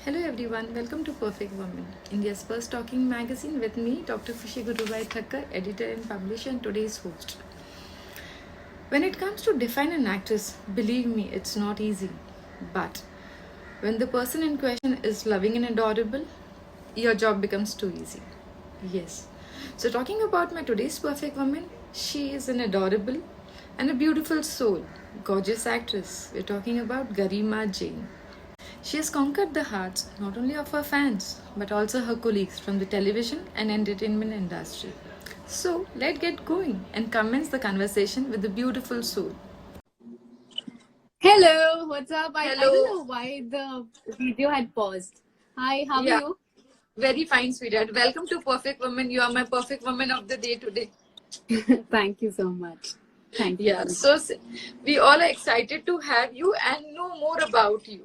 Hello everyone, welcome to Perfect Woman, India's first talking magazine with me, Dr. Fushi Gurubai Thakkar, editor and publisher and today's host. When it comes to define an actress, believe me, it's not easy. But when the person in question is loving and adorable, your job becomes too easy. Yes. So talking about my today's perfect woman, she is an adorable and a beautiful soul, gorgeous actress. We're talking about Garima Jain. She has conquered the hearts not only of her fans but also her colleagues from the television and entertainment industry. So let's get going and commence the conversation with the beautiful soul. Hello, what's up? I Hello. don't know why the video had paused. Hi, how are you? Very fine, sweetheart. Welcome to Perfect Woman. You are my perfect woman of the day today. Thank you so much. Thank you. So we all are excited to have you and know more about you.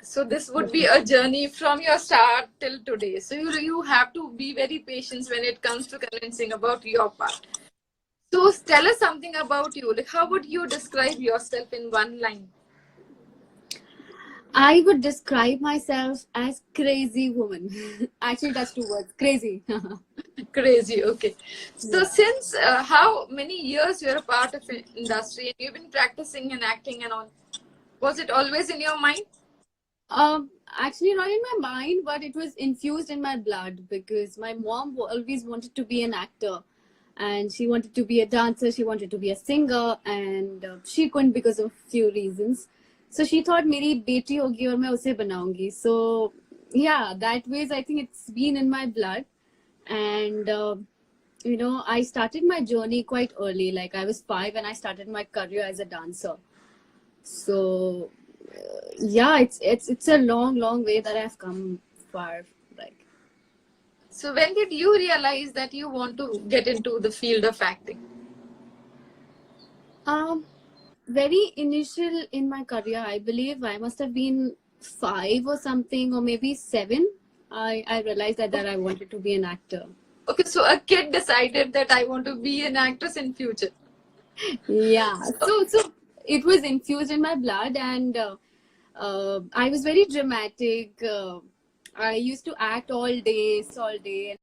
So this would be a journey from your start till today. So you have to be very patient when it comes to convincing about your part. So tell us something about you. Like, how would you describe yourself in one line? I would describe myself as crazy woman. Actually, that's two words. Crazy. Crazy. Okay. So Yeah. since how many years you're a part of the industry and you've been practicing and acting and all, was it always in your mind? Actually, not in my mind, but it was infused in my blood because my mom always wanted to be an actor. And she wanted to be a dancer, she wanted to be a singer, and she couldn't because of few reasons. So she thought मेरी बेटी होगी और मैं उसे बनाऊंगी. So yeah, that ways I think it's been in my blood. And I started my journey quite early. Like I was 5 and I started my career as a dancer. So yeah, it's a long way that I've come far. Like. So when did you realize that you want to get into the field of acting? Very initial in my career, I believe I must have been 5 or something, or maybe 7. I realized that I wanted to be an actor. Okay, so a kid decided that I want to be an actress in future. Yeah. So it was infused in my blood, and I was very dramatic. I used to act all day.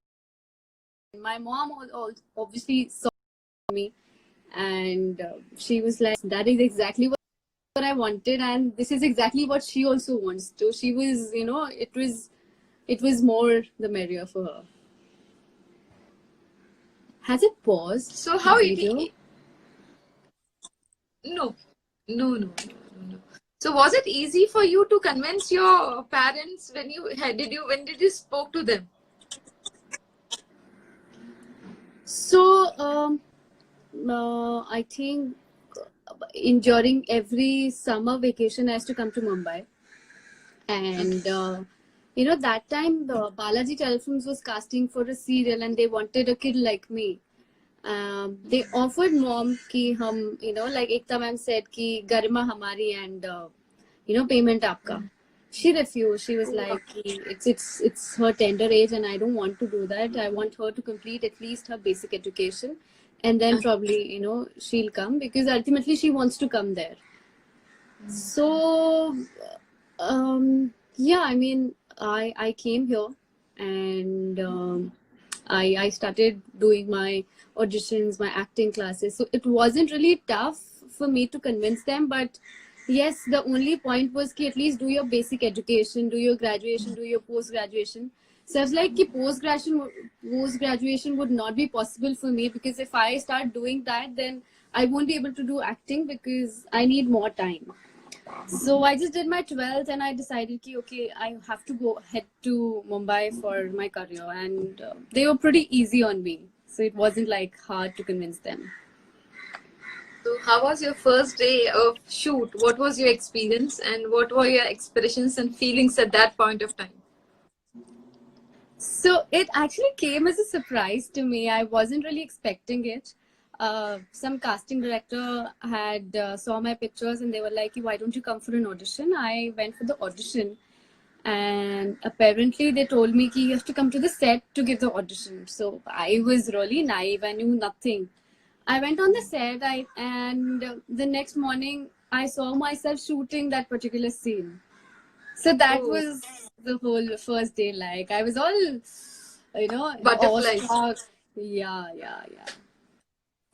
And my mom obviously saw me, and she was like, "That is exactly what I wanted, and this is exactly what she also wants." So she was, it was more the merrier for her. Has it paused? So how video? it? No. So was it easy for you to convince your parents when did you spoke to them? So I think during every summer vacation, I used to come to Mumbai, and that time the Balaji Telefilms was casting for a serial, and they wanted a kid like me. They offered mom ki hum, like Ekta ma'am said ki garima hamari and payment aapka. She refused. She was like, it's her tender age, and I don't want to do that. I want her to complete at least her basic education, and then probably she'll come, because ultimately she wants to come there. So yeah, I mean, I came here, and I started doing my auditions, my acting classes. So it wasn't really tough for me to convince them, but yes, the only point was ki at least do your basic education, do your graduation, do your post graduation. So I was like, post graduation would not be possible for me, because if I start doing that, then I won't be able to do acting because I need more time. So I just did my 12th, and I decided ki okay, I have to head to Mumbai for my career, and they were pretty easy on me. So it wasn't like hard to convince them. So how was your first day of shoot? What was your experience and what were your expressions and feelings at that point of time? So it actually came as a surprise to me. I wasn't really expecting it. Some casting director had saw my pictures, and they were like, why don't you come for an audition? I went for the audition, and apparently they told me you have to come to the set to give the audition. So I was really naive. I knew nothing. I went on the set, and the next morning I saw myself shooting that particular scene. So that was the whole first day like? I was all, Butterflies. awestruck. Yeah, yeah, yeah.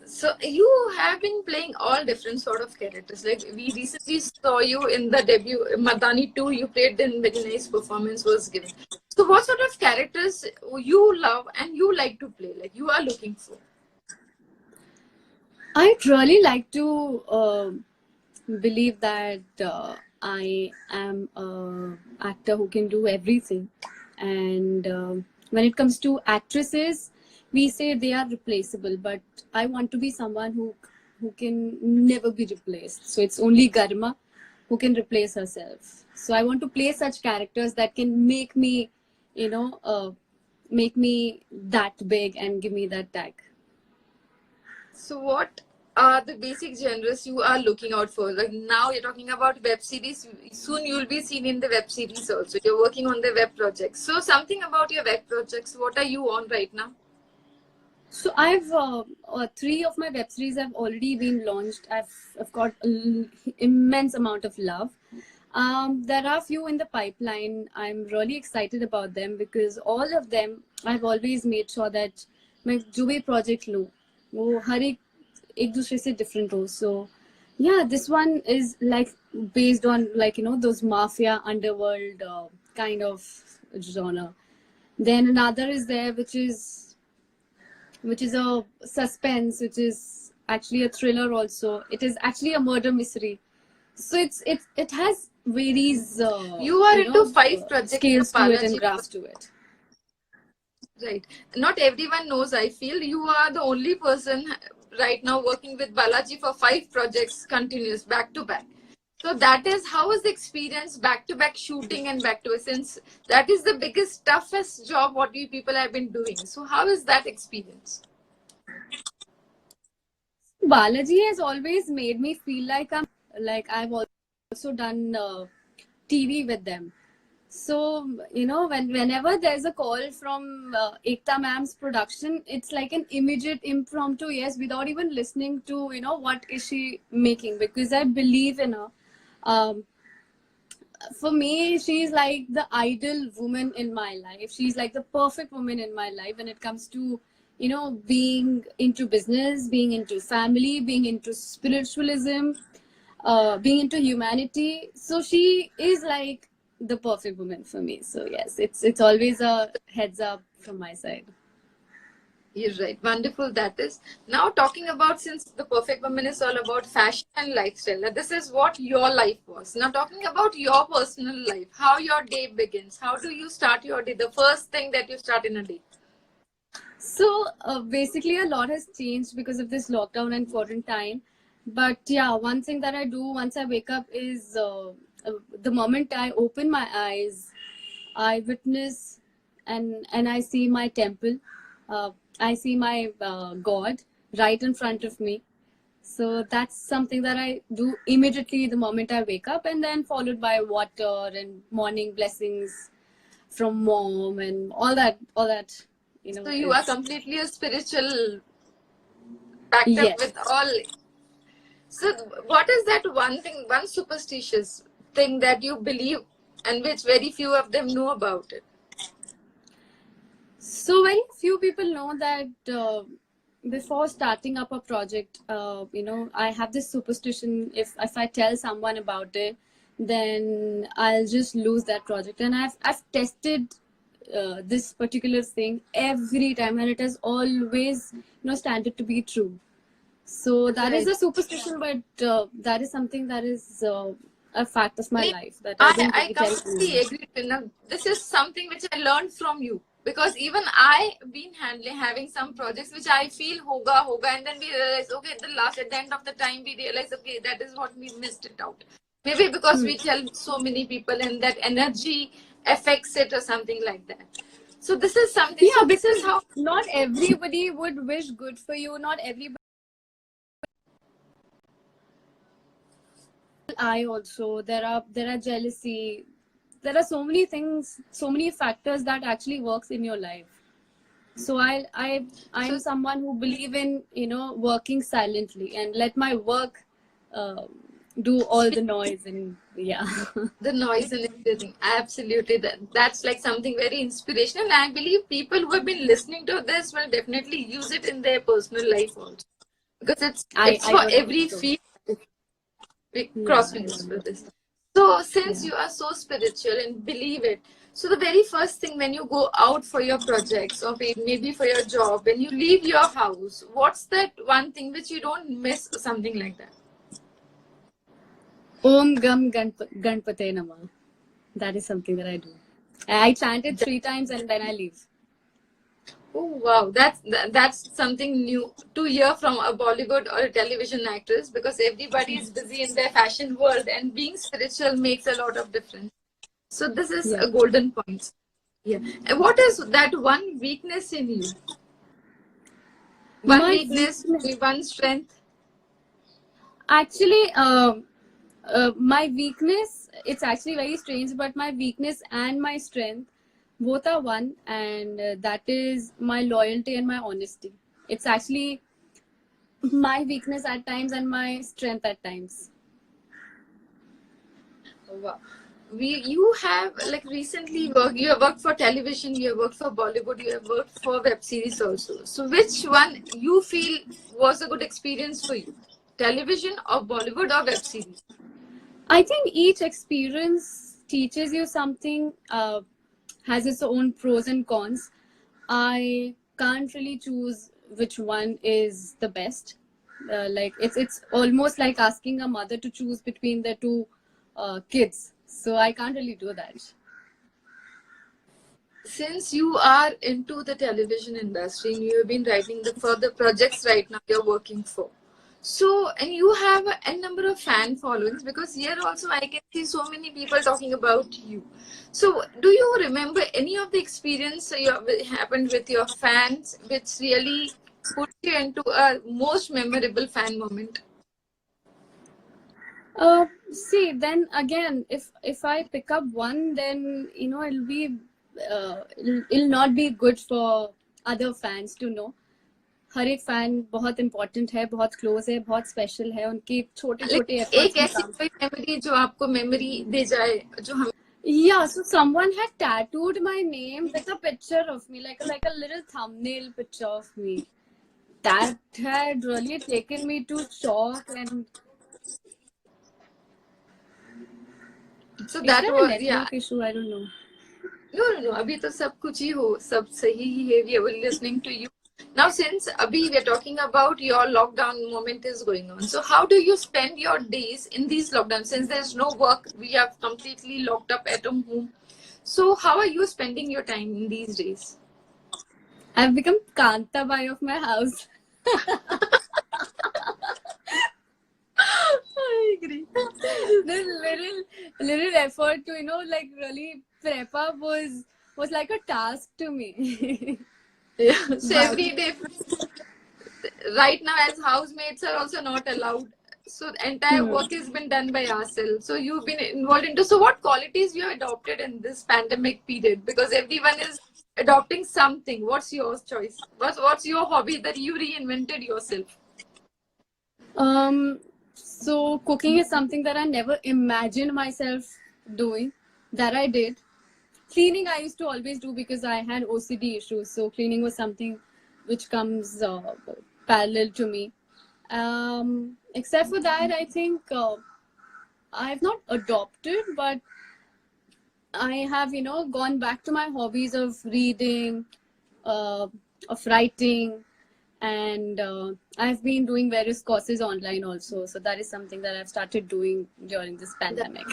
So you have been playing all different sort of characters. Like we recently saw you in the debut Madani 2. You played in very nice performance was given. So what sort of characters you love and you like to play? Like you are looking for? I'd really like to believe that I am a actor who can do everything, and when it comes to actresses, we say they are replaceable, but I want to be someone who can never be replaced. So it's only Garma who can replace herself. So I want to play such characters that can make me, you know, make me that big and give me that tag. So what are the basic genres you are looking out for? Like now you're talking about web series. Soon you'll be seen in the web series also. You're working on the web projects. So something about your web projects. What are you on right now? So I've three of my web series have already been launched. I've got immense amount of love. There are a few in the pipeline. I'm really excited about them because all of them I've always made sure that मैं जो भी project लूँ वो हर एक दूसरे से different हो. So yeah, this one is like based on like those mafia underworld kind of genre. Then another is there which is a suspense, which is actually a thriller also. It is actually a murder mystery. So it has varies You are into 5 projects scales to it and Balaji. graphs to it. Right. Not everyone knows. I feel you are the only person right now working with Balaji for 5 projects continuous back to back. So that is how is the experience back to back shooting and back to since that is the biggest toughest job what we people have been doing. So how is that experience? Balaji has always made me feel like I've also done TV with them. So whenever there's a call from Ekta ma'am's production, it's like an immediate impromptu yes, without even listening to what is she making, because I believe in her. For me, she's like the ideal woman in my life. She's like the perfect woman in my life when it comes to being into business, being into family, being into spiritualism, being into humanity. So she is like the perfect woman for me. So yes, it's always a heads up from my side. You're right. Wonderful that is. Now talking about, since the perfect woman is all about fashion and lifestyle. Now, this is what your life was. Now talking about your personal life, how your day begins. How do you start your day? The first thing that you start in a day. So basically a lot has changed because of this lockdown and quarantine. But yeah, one thing that I do once I wake up is the moment I open my eyes, I witness and I see my temple. I see my God right in front of me. So that's something that I do immediately the moment I wake up, and then followed by water and morning blessings from mom and all that. So you are completely a spiritual, backed up with all. So what is that one thing, one superstitious thing that you believe and which very few of them know about it? So very few people know that before starting up a project, I have this superstition. If I tell someone about it, then I'll just lose that project. And I've tested this particular thing every time, and it has always standed to be true. So that is a superstition, but that is something that is a fact of my life. That I completely agree. This is something which I learned from you, because even I been having some projects which I feel hoga, and then we realize, okay, at the end of the time we realize, okay, that is what we missed it out. Maybe because we tell so many people and that energy affects it or something like that. So this is something. Yeah, so this is how not everybody would wish good for you. Not everybody. I also there are jealousy. There are so many things, so many factors that actually works in your life. So I'm someone who believe in working silently and let my work do all the noise and yeah. The noise and everything. Absolutely. That's like something very inspirational. And I believe people who have been listening to this will definitely use it in their personal life also. Because it's I for don't think every so. field. We Yeah, cross I fingers don't for know. this. So since Yeah. you are so spiritual and believe it, so the very first thing when you go out for your projects or maybe for your job, when you leave your house, what's that one thing which you don't miss, something like that? Om Gam Ganpate Namah. That is something that I do. I chant it 3 times and then I leave. Oh wow, that's something new to hear from a Bollywood or a television actress, because everybody is busy in their fashion world and being spiritual makes a lot of difference. So this is Yeah. a golden point. Yeah. And what is that one weakness in you? One My weakness, weakness, one strength. actually, my weakness, it's actually very strange, but my weakness and my strength both are one, and that is my loyalty and my honesty. It's actually my weakness at times and my strength at times. Wow. You have like recently you have worked for television, you have worked for Bollywood, you have worked for web series also. So which one you feel was a good experience for you? Television or Bollywood or web series? I think each experience teaches you something, has its own pros and cons. I can't really choose which one is the best. Like it's almost like asking a mother to choose between the two kids. So I can't really do that. Since you are into the television industry and you have been writing the further projects right now you're working for, so and you have a number of fan followings, because here also I can see so many people talking about you. So do you remember any of the experience happened with your fans which really put you into a most memorable fan moment? See, then again, if I pick up one, then it'll be it'll not be good for other fans to know. हर एक fan बहुत important है, बहुत close है, बहुत special है, उनके छोटे छोटे लेकिन एक एफर्ट्स में ऐसी काम. कोई मेमोरी जो आपको मेमोरी दे जाए जो हम. Yeah, so someone had tattooed my name with a picture of me, like a little thumbnail picture of me. That had really taken me to shock. And so is that there a was, yeah. network issue? I don't know. No. अभी तो सब कुछ ही हो, सब सही ही है. We were listening to you. Now, since abhi we are talking about your lockdown moment is going on, so how do you spend your days in these lockdowns? Since there's no work, we are completely locked up at home. So how are you spending your time in these days? I've become Kantabai of my house. I agree. This little effort to like really prep up was like a task to me. Yeah. So But every day, right now, as housemates are also not allowed. So the entire hmm. work has been done by ourselves. So you've been involved into. So what qualities you have adopted in this pandemic period? Because everyone is adopting something. What's your choice? What's your hobby that you reinvented yourself? So cooking is something that I never imagined myself doing. That I did. Cleaning I used to always do because I had OCD issues. So cleaning was something which comes parallel to me. Except for that, I think I have not adopted, but I have gone back to my hobbies of reading, of writing, and I've been doing various courses online also. So that is something that I've started doing during this pandemic.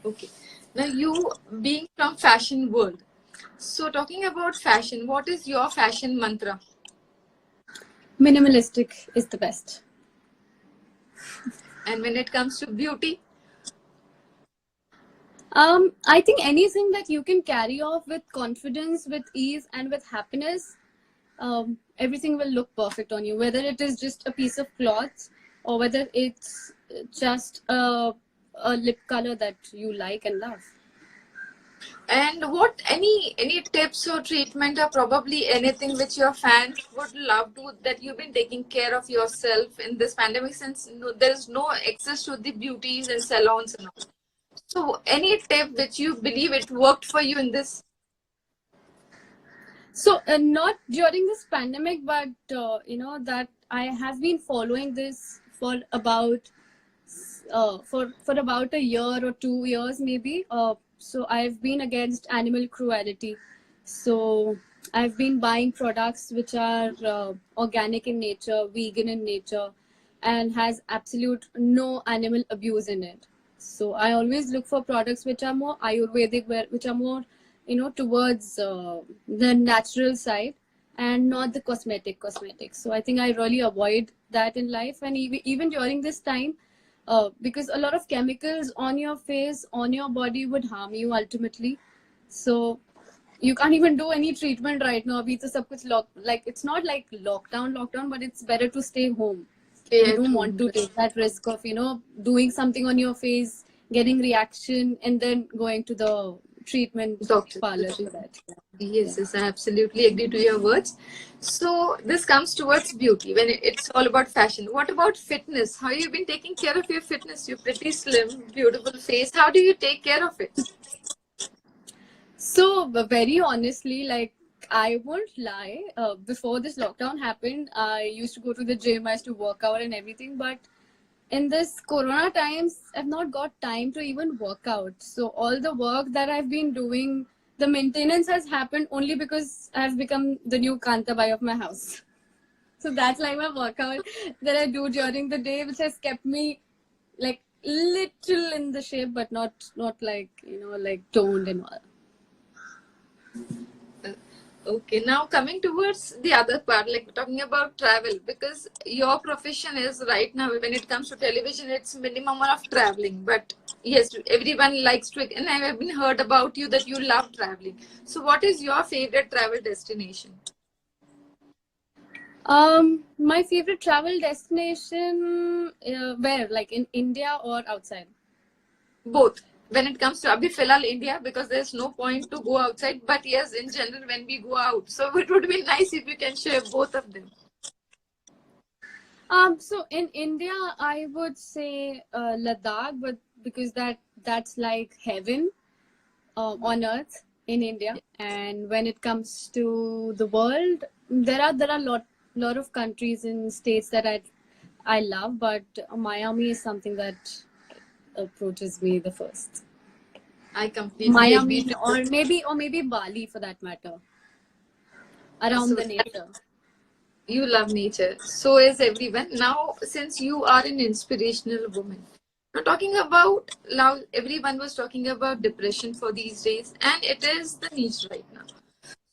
Okay. Now you being from fashion world. So talking about fashion, what is your fashion mantra? Minimalistic is the best. And when it comes to beauty? I think anything that you can carry off with confidence, with ease, and with happiness, everything will look perfect on you. Whether it is just a piece of cloth or whether it's just a lip color that you like and love. And what any tips or treatment or probably anything which your fans would love to, that you've been taking care of yourself in this pandemic, since there's no access to the beauties and salons and all. So any tip which you believe it worked for you in this? So not during this pandemic, but that I have been following this for about for about a year or 2 years maybe. So I've been against animal cruelty. So I've been buying products which are organic in nature, vegan in nature, and has absolute no animal abuse in it. So I always look for products which are more Ayurvedic, which are more towards the natural side and not the cosmetics. So I think I really avoid that in life, and even during this time, because a lot of chemicals on your face, on your body would harm you ultimately. So you can't even do any treatment right now. Abhi to sab kuch like it's not like lockdown, but it's better to stay home. Yeah, You don't true. want to take that risk of doing something on your face, getting reaction, and then going to the treatment Doctor. parlor for that. Yes, Yeah. yes, I absolutely agree to your words. So this comes towards beauty when it's all about fashion. What about fitness? How you been taking care of your fitness? You're pretty slim, beautiful face. How do you take care of it? So very honestly, like I won't lie. Before this lockdown happened, I used to go to the gym. I used to work out and everything. But in this Corona times, I've not got time to even work out. So all the work that I've been doing, the maintenance has happened only because I've become the new Kantabai of my house. So that's like my workout that I do during the day, which has kept me like little in the shape, but not like like toned and all. Okay, now coming towards the other part, like talking about travel, because your profession is right now, when it comes to television, it's minimum of traveling. But yes, everyone likes to, and I have been heard about you that you love traveling. So, what is your favorite travel destination? My favorite travel destination, where, like in India or outside? Both. When it comes to Abhi Filal India, because there's no point to go outside. But yes, in general, when we go out, so it would be nice if you can share both of them. So in India, I would say Ladakh, but because that's like heaven on earth in India. And when it comes to the world, there are lot of countries and states that I love, but Miami is something that approaches me the first. I completely agree Miami to or maybe Bali for that matter, around so the nature. you love nature. So is everyone. Now, since you are an inspirational woman, now talking about now, everyone was talking about depression for these days, and it is the niche right now.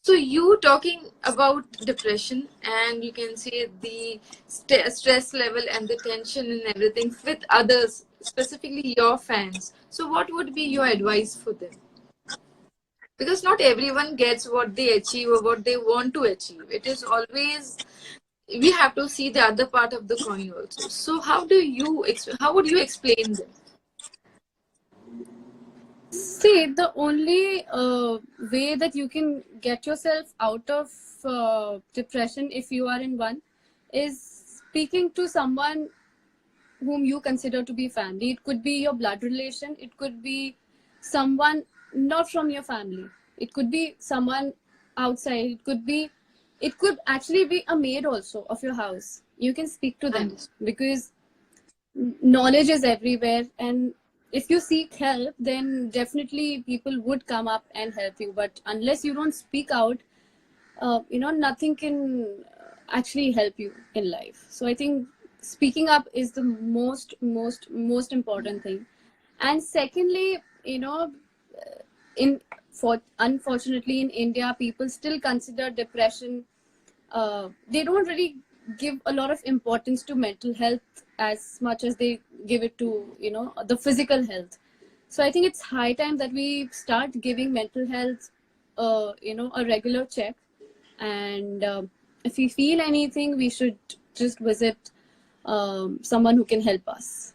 So you talking about depression, and you can say the stress level and the tension and everything with others, specifically your fans. So what would be your advice for them? Because not everyone gets what they achieve or what they want to achieve. It is always, we have to see the other part of the coin also. So how would you explain them? See, the only way that you can get yourself out of depression, if you are in one, is speaking to someone whom you consider to be family. It could be your blood relation, it could be someone not from your family, it could be someone outside, it could actually be a maid also of your house. You can speak to them Understood. because knowledge is everywhere, and if you seek help, then definitely people would come up and help you. But unless you don't speak out, nothing can actually help you in life. So I think speaking up is the most important thing. And secondly, in for unfortunately in India, people still consider depression, they don't really give a lot of importance to mental health as much as they give it to the physical health. So I think it's high time that we start giving mental health a regular check. And if we feel anything, we should just visit someone who can help us.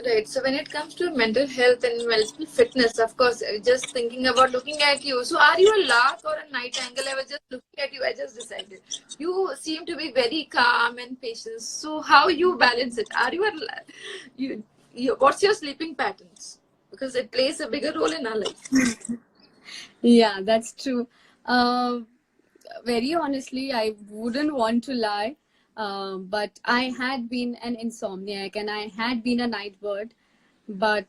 Right. So when it comes to mental health and mental fitness, of course, just thinking about looking at you. So are you a lark or a night angle? I was just looking at you. I just decided. You seem to be very calm and patient. So how you balance it? Are you a you? What's your sleeping patterns? Because it plays a bigger role in our life. Yeah, that's true. Uh, very honestly, I wouldn't want to lie, but I had been an insomniac and I had been a night bird. But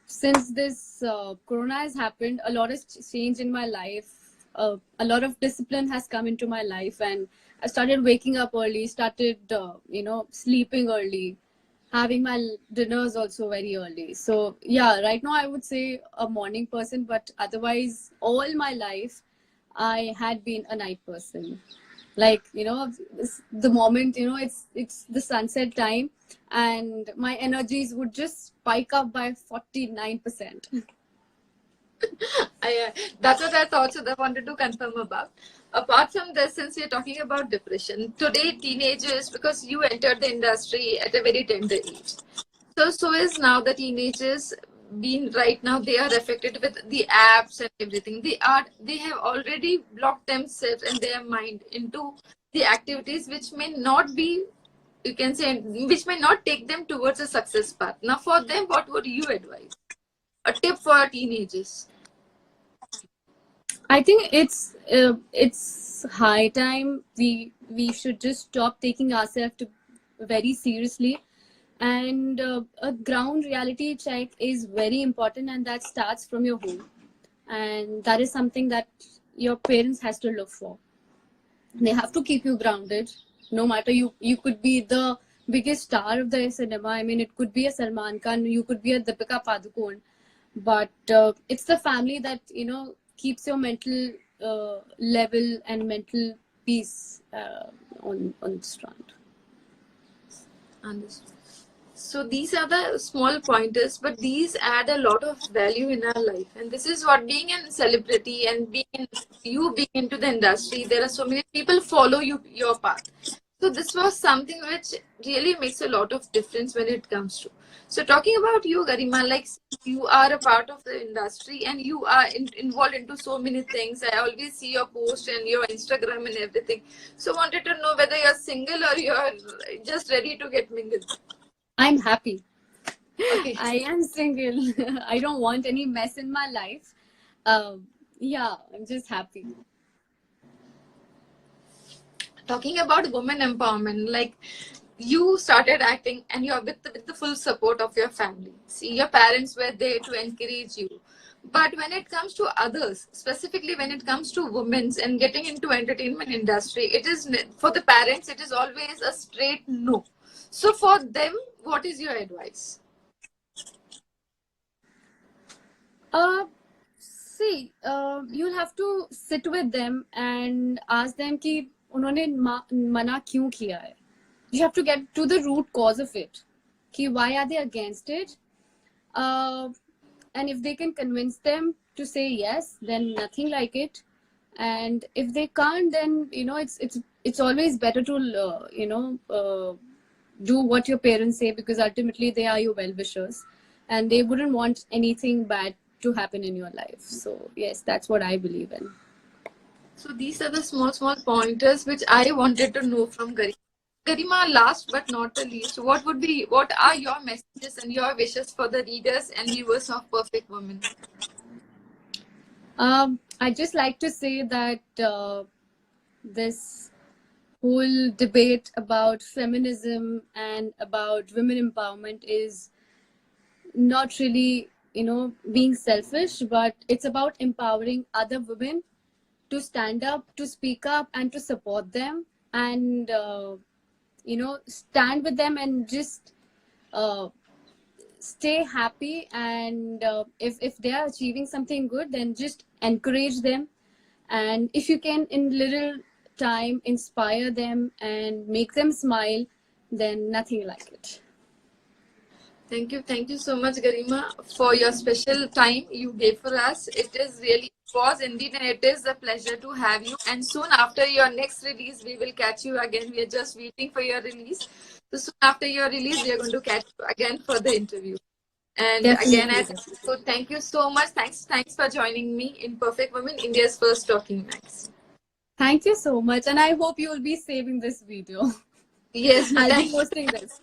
since this corona has happened, a lot has changed in my life. A lot of discipline has come into my life, and I started waking up early, started sleeping early, having my dinners also very early. So yeah, right now I would say a morning person, but otherwise all my life I had been a night person. Like, the moment, it's the sunset time, and my energies would just spike up by 49%. That's what I thought. So I wanted to confirm about. Apart from this, since we're talking about depression, today teenagers, because you entered the industry at a very tender age, so is now the teenagers being right now they are affected with the apps and everything. They have already blocked themselves and their mind into the activities which may not be, you can say, which may not take them towards a success path. Now for them, what would you advise? A tip for teenagers. I think it's high time we should just stop taking ourselves to very seriously, and a ground reality check is very important, and that starts from your home, and that is something that your parents has to look for. They have to keep you grounded, no matter you could be the biggest star of the cinema. I mean, it could be a Salman Khan, you could be a Deepika Padukone, but it's the family that keeps your mental level and mental peace on strand. Understood. So these are the small pointers, but these add a lot of value in our life. And this is what being a celebrity and you being into the industry, there are so many people follow your path. So this was something which really makes a lot of difference when it comes to. So talking about you, Garima, like you are a part of the industry and you are involved into so many things. I always see your post and your Instagram and everything. So wanted to know whether you're single or you're just ready to get mingled. I'm happy. Okay. I am single. I don't want any mess in my life. Yeah, I'm just happy. Talking about women empowerment, like you started acting and you're with the full support of your family. See, your parents were there to encourage you. But when it comes to others, specifically when it comes to women's and getting into entertainment industry, it is for the parents, it is always a straight no. So for them, what is your advice? See, you'll have to sit with them and ask them कि उन्होंने मना क्यों किया है. You have to get to the root cause of it. कि why are they against it? And if they can convince them to say yes, then nothing like it. And if they can't, then it's always better to do what your parents say, because ultimately they are your well wishers, and they wouldn't want anything bad to happen in your life. So yes, that's what I believe in. So these are the small pointers which I wanted to know from Garima. Garima, last but not the least, what are your messages and your wishes for the readers and viewers of Perfect Woman? I just like to say that this whole debate about feminism and about women empowerment is not really, being selfish, but it's about empowering other women to stand up, to speak up, and to support them, and stand with them, and just uh, stay happy. And if they are achieving something good, then just encourage them. And if you can in little time inspire them and make them smile, then nothing like it. Thank you so much, Garima, for your special time you gave for us. Was indeed, and it is a pleasure to have you. And soon after your next release, we will catch you again. We are just waiting for your release. So soon after your release, we are going to catch you again for the interview. And again, Definitely. so thank you so much. Thanks for joining me in Perfect Women, India's first talking magazine. Thank you so much. And I hope you will be saving this video. Yes, I'll be posting this.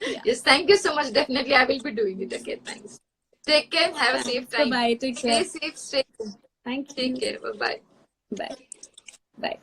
Yeah. yes, thank you so much. Definitely, I will be doing it again. Thanks. Take care. Have a safe Bye time. bye. Take Stay care. safe. Stay. Thank Take you. care. Bye bye. Bye. Bye.